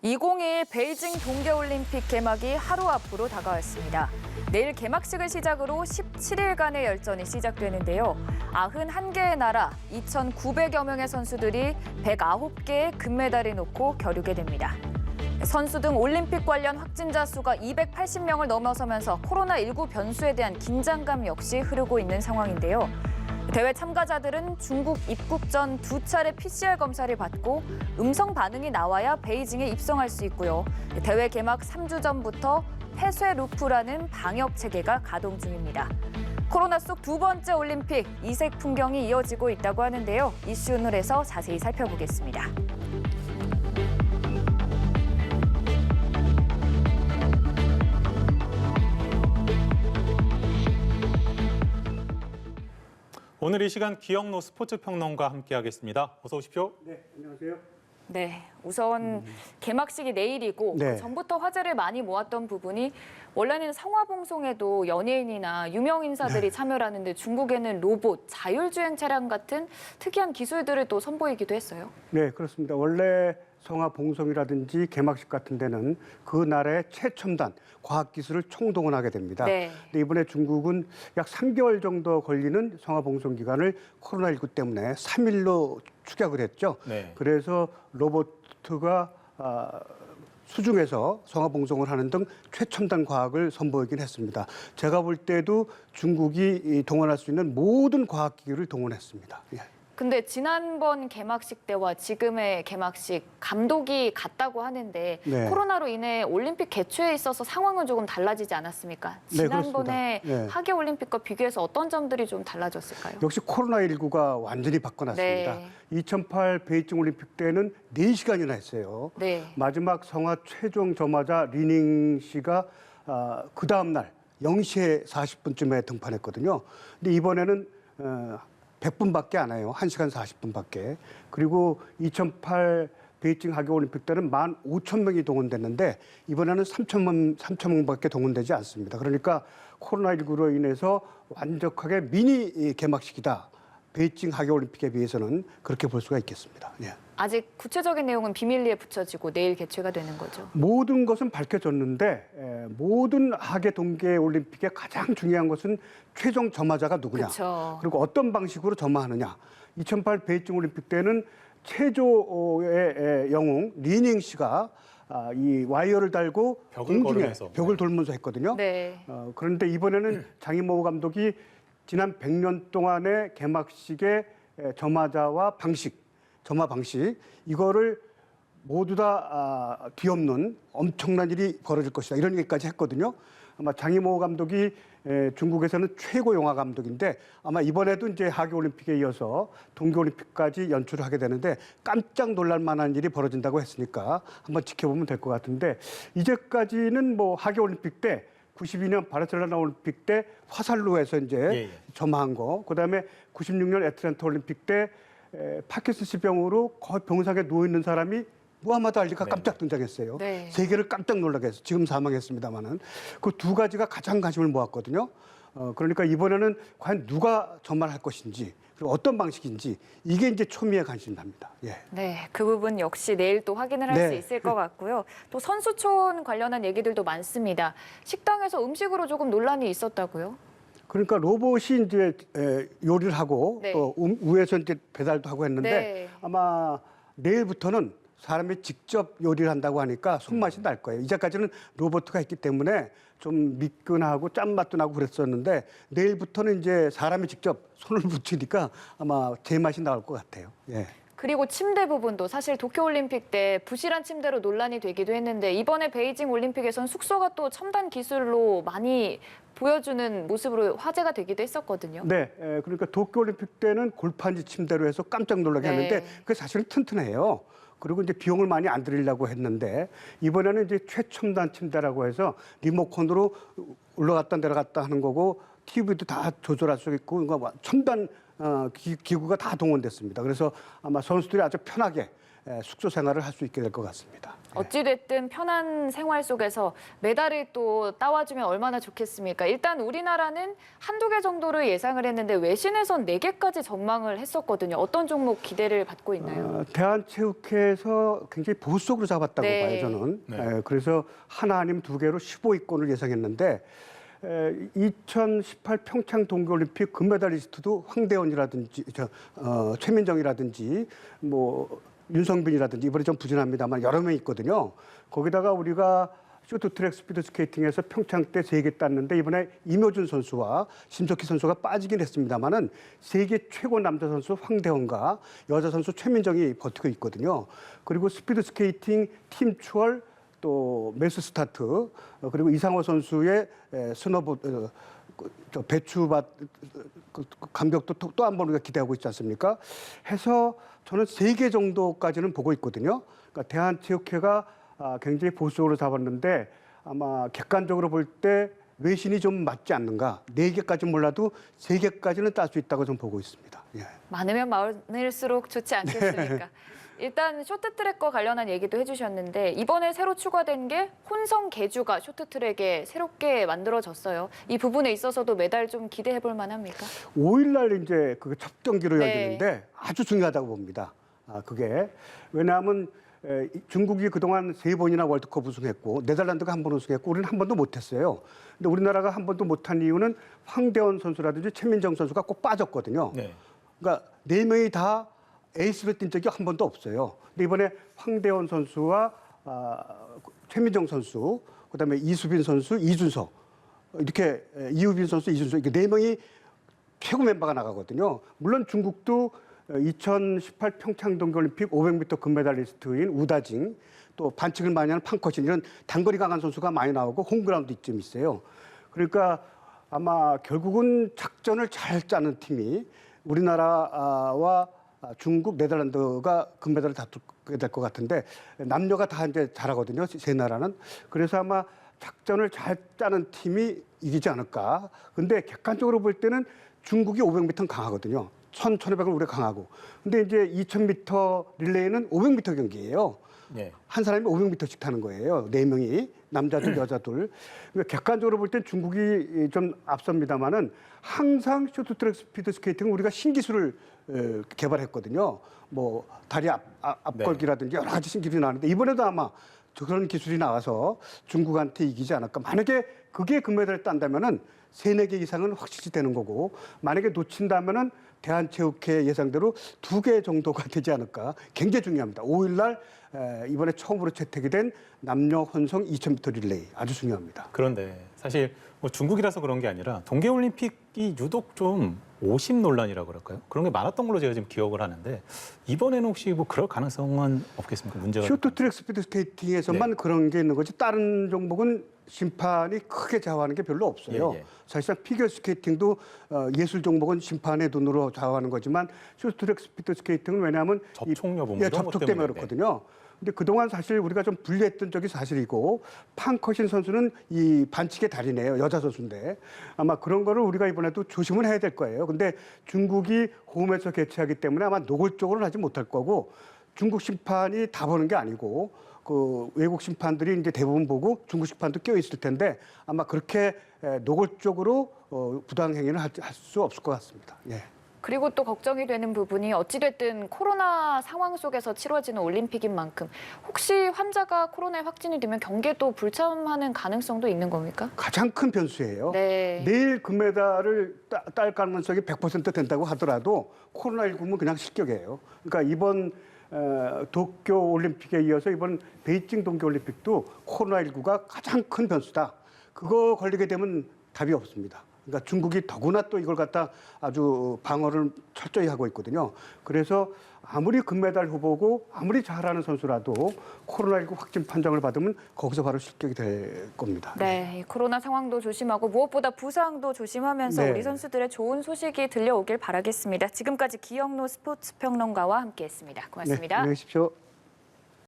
2022 베이징 동계올림픽 개막이 하루 앞으로 다가왔습니다. 내일 개막식을 시작으로 17일간의 열전이 시작되는데요. 91개의 나라 2,900여 명의 선수들이 109개의 금메달을 놓고 겨루게 됩니다. 선수 등 올림픽 관련 확진자 수가 280명을 넘어서면서 코로나19 변수에 대한 긴장감 역시 흐르고 있는 상황인데요. 대회 참가자들은 중국 입국 전 2차례 PCR 검사를 받고 음성 반응이 나와야 베이징에 입성할 수 있고요. 대회 개막 3주 전부터 폐쇄 루프라는 방역 체계가 가동 중입니다. 코로나 속 두 번째 올림픽, 이색 풍경이 이어지고 있다고 하는데요. 이슈 오늘에서 자세히 살펴보겠습니다. 오늘 이 시간 기영로 스포츠 평론가 함께하겠습니다. 어서 오십시오. 네, 안녕하세요. 네, 우선 개막식이 내일이고 네. 그 전부터 화제를 많이 모았던 부분이 원래는 성화봉송에도 연예인이나 유명 인사들이 참여를 하는데 중국에는 로봇, 자율주행 차량 같은 특이한 기술들을 또 선보이기도 했어요. 네, 그렇습니다. 원래 성화봉송이라든지 개막식 같은 데는 그 나라의 최첨단 과학기술을 총동원하게 됩니다. 네. 근데 이번에 중국은 약 3개월 정도 걸리는 성화봉송 기간을 코로나19 때문에 3일로 축약을 했죠. 네. 그래서 로봇가 수중에서 성화봉송을 하는 등 최첨단 과학을 선보이긴 했습니다. 제가 볼 때도 중국이 동원할 수 있는 모든 과학기술을 동원했습니다. 예. 근데 지난번 개막식 때와 지금의 개막식 감독이 같다고 하는데 네. 코로나로 인해 올림픽 개최에 있어서 상황은 조금 달라지지 않았습니까? 네, 지난번에 그렇습니다. 네. 하계 올림픽과 비교해서 어떤 점들이 좀 달라졌을까요? 역시 코로나19가 완전히 바꿔놨습니다. 네. 2008 베이징 올림픽 때는 4시간이나 했어요. 네. 마지막 성화 최종 점화자 리닝 씨가 그 다음 날 0시에 40분쯤에 등판했거든요. 근데 이번에는 100분밖에 안 해요. 1시간 40분밖에. 그리고 2008 베이징 하계올림픽 때는 15,000명이 동원됐는데 이번에는 3,000명밖에 동원되지 않습니다. 그러니까 코로나19로 인해서 완벽하게 미니 개막식이다. 베이징 하계올림픽에 비해서는 그렇게 볼 수가 있겠습니다. 예. 아직 구체적인 내용은 비밀리에 붙여지고 내일 개최가 되는 거죠. 모든 것은 밝혀졌는데 모든 하계 동계 올림픽의 가장 중요한 것은 최종 점화자가 누구냐. 그쵸. 그리고 어떤 방식으로 점화하느냐. 2008 베이징 올림픽 때는 체조의 영웅 리닝 씨가 이 와이어를 달고 벽을 공중에 걸으면서. 벽을 돌면서 했거든요. 네. 그런데 이번에는 장인모 감독이 지난 100년 동안의 개막식의 점화자와 점화 방식 이거를 모두 다 뒤엎는 엄청난 일이 벌어질 것이다 이런 얘기까지 했거든요. 아마 장이모 감독이 중국에서는 최고 영화 감독인데 아마 이번에도 이제 하계 올림픽에 이어서 동계 올림픽까지 연출을 하게 되는데 깜짝 놀랄 만한 일이 벌어진다고 했으니까 한번 지켜보면 될 것 같은데 이제까지는 뭐 하계 올림픽 때 92년 바르셀로나 올림픽 때 화살로 해서 이제 점화한 거, 그다음에 96년 애틀랜타 올림픽 때 파킨슨씨 병으로 거의 병상에 누워 있는 사람이 무하마드 알리가 깜짝 등장했어요. 네. 세계를 깜짝 놀라게 했어요. 지금 사망했습니다만은 그 두 가지가 가장 관심을 모았거든요. 그러니까 이번에는 과연 누가 점화를 할 것인지 그리고 어떤 방식인지 이게 이제 초미의 관심사입니다. 예. 네, 그 부분 역시 내일 또 확인을 할 수 네. 있을 것 같고요. 또 선수촌 관련한 얘기들도 많습니다. 식당에서 음식으로 조금 논란이 있었다고요? 그러니까 로봇이 이제 요리를 하고 네. 또 위에서 이제 배달도 하고 했는데 네. 아마 내일부터는 사람이 직접 요리를 한다고 하니까 손맛이 날 거예요. 이제까지는 로봇가 있기 때문에 좀 미끈하고 짠맛도 나고 그랬었는데 내일부터는 이제 사람이 직접 손을 붙이니까 아마 제맛이 나올 것 같아요. 예. 그리고 침대 부분도 사실 도쿄올림픽 때 부실한 침대로 논란이 되기도 했는데 이번에 베이징 올림픽에선 숙소가 또 첨단 기술로 많이 보여주는 모습으로 화제가 되기도 했었거든요. 네, 그러니까 도쿄올림픽 때는 골판지 침대로 해서 깜짝 놀라게 네. 했는데 그게 사실은 튼튼해요. 그리고 이제 비용을 많이 안 들이려고 했는데 이번에는 이제 최첨단 침대라고 해서 리모컨으로 올라갔다 내려갔다 하는 거고 TV도 다 조절할 수 있고 그러니까 첨단 기구가 다 동원됐습니다. 그래서 아마 선수들이 아주 편하게 숙소 생활을 할 수 있게 될 것 같습니다. 어찌됐든 편한 생활 속에서 메달을 또 따와주면 얼마나 좋겠습니까? 일단 우리나라는 한두 개 정도를 예상을 했는데 외신에선 4개까지 전망을 했었거든요. 어떤 종목 기대를 받고 있나요? 대한체육회에서 굉장히 보수적으로 잡았다고 네. 봐요, 저는. 네. 그래서 하나 아니면 2개로 15위권을 예상했는데 2018 평창 동계올림픽 금메달리스트도 황대원이라든지 최민정이라든지 뭐 윤성빈이라든지 이번에 좀 부진합니다만 여러 명 있거든요. 거기다가 우리가 쇼트트랙 스피드 스케이팅에서 평창 때 3개 땄는데 이번에 임효준 선수와 심석희 선수가 빠지긴 했습니다만은 세계 최고 남자 선수 황대원과 여자 선수 최민정이 버티고 있거든요. 그리고 스피드 스케이팅 팀 추월 또 매스 스타트 그리고 이상호 선수의 스노보드 배추밭 감격도 또 한 번 우리가 기대하고 있지 않습니까? 해서 저는 3개 정도까지는 보고 있거든요. 그러니까 대한체육회가 굉장히 보수적으로 잡았는데 아마 객관적으로 볼 때 외신이 좀 맞지 않는가. 4개까지 몰라도 3개까지는 딸 수 있다고 좀 보고 있습니다. 예. 많으면 많을수록 좋지 않겠습니까? 일단 쇼트트랙과 관련한 얘기도 해주셨는데 이번에 새로 추가된 게 혼성 계주가 쇼트트랙에 새롭게 만들어졌어요. 이 부분에 있어서도 메달 좀 기대해 볼 만합니까? 5일날 이제 그 첫 경기로 네. 열리는데 아주 중요하다고 봅니다. 그게 왜냐하면 중국이 그동안 3번이나 월드컵 우승했고 네덜란드가 한 번 우승했고 우리는 한 번도 못했어요. 근데 우리나라가 한 번도 못한 이유는 황대원 선수라든지 최민정 선수가 꼭 빠졌거든요. 네. 그러니까 4명이 다 에이스로 뛴 적이 한 번도 없어요. 근데 이번에 황대원 선수와 최민정 선수, 그다음에 이수빈 선수, 이준석 이렇게 이우빈 선수, 이준석 이렇게 4명이 최고 멤버가 나가거든요. 물론 중국도 2018 평창 동계올림픽 500m 금메달리스트인 우다징, 또 반칙을 많이 하는 팡커신 이런 단거리 강한 선수가 많이 나오고 홈그라운드 좀 있어요. 그러니까 아마 결국은 작전을 잘 짜는 팀이 우리나라와 중국, 네덜란드가 금메달을 다투게 될 것 같은데 남녀가 다 이제 잘하거든요. 세 나라는. 그래서 아마 작전을 잘 짜는 팀이 이기지 않을까. 근데 객관적으로 볼 때는 중국이 500m는 강하거든요. 1500은 우리가 강하고. 근데 이제 2000m 릴레이는 500m 경기예요. 네. 한 사람이 500m씩 타는 거예요. 4명이. 남자들, 여자들. 그러니까 객관적으로 볼 땐 중국이 좀 앞섭니다만은 항상 쇼트트랙 스피드 스케이팅은 우리가 신기술을 개발했거든요. 뭐 다리 앞걸기라든지 여러 가지 신기술이 나왔는데 이번에도 아마 그런 기술이 나와서 중국한테 이기지 않을까. 만약에 그게 금메달을 딴다면은 3-4개 이상은 확실히 되는 거고 만약에 놓친다면은 대한체육회 예상대로 2개 정도가 되지 않을까. 굉장히 중요합니다. 5일날 이번에 처음으로 채택이 된 남녀 혼성 2000m 릴레이 아주 중요합니다. 그런데 사실 뭐 중국이라서 그런 게 아니라 동계올림픽이 유독 좀 오심 논란이라고 그럴까요? 그런 게 많았던 걸로 제가 지금 기억을 하는데 이번에는 혹시 뭐 그럴 가능성은 없겠습니까? 문제가 쇼트트랙 스피드 스케이팅에서만 네. 그런 게 있는 거지 다른 종목은 심판이 크게 좌우하는 게 별로 없어요. 예, 예. 사실상 피겨 스케이팅도 예술 종목은 심판의 눈으로 좌우하는 거지만 쇼트트랙 스피드 스케이팅은 왜냐하면 접촉 여부 뭐 이런 접촉 것 때문에 때문에. 그렇거든요. 근데 그동안 사실 우리가 좀 불리했던 적이 사실이고 팡커신 선수는 이 반칙의 달인이에요. 여자 선수인데 아마 그런 거를 우리가 이번에도 조심을 해야 될 거예요. 근데 중국이 홈에서 개최하기 때문에 아마 노골적으로는 하지 못할 거고 중국 심판이 다 보는 게 아니고 그 외국 심판들이 이제 대부분 보고 중국 심판도 껴 있을 텐데 아마 그렇게 노골적으로 부당 행위를 할 수 없을 것 같습니다. 예. 그리고 또 걱정이 되는 부분이 어찌됐든 코로나 상황 속에서 치러지는 올림픽인 만큼 혹시 환자가 코로나에 확진이 되면 경기에도 불참하는 가능성도 있는 겁니까? 가장 큰 변수예요. 네. 내일 금메달을 딸 가능성이 100% 된다고 하더라도 코로나19는 그냥 실격이에요. 그러니까 이번 도쿄 올림픽에 이어서 이번 베이징 동계올림픽도 코로나19가 가장 큰 변수다. 그거 걸리게 되면 답이 없습니다. 그러니까 중국이 더구나 또 이걸 갖다 아주 방어를 철저히 하고 있거든요. 그래서 아무리 금메달 후보고 아무리 잘하는 선수라도 코로나19 확진 판정을 받으면 거기서 바로 실격이 될 겁니다. 네, 이 코로나 상황도 조심하고 무엇보다 부상도 조심하면서 네. 우리 선수들의 좋은 소식이 들려오길 바라겠습니다. 지금까지 기영로 스포츠평론가와 함께했습니다. 네, 고맙습니다. 안녕히 계십시오.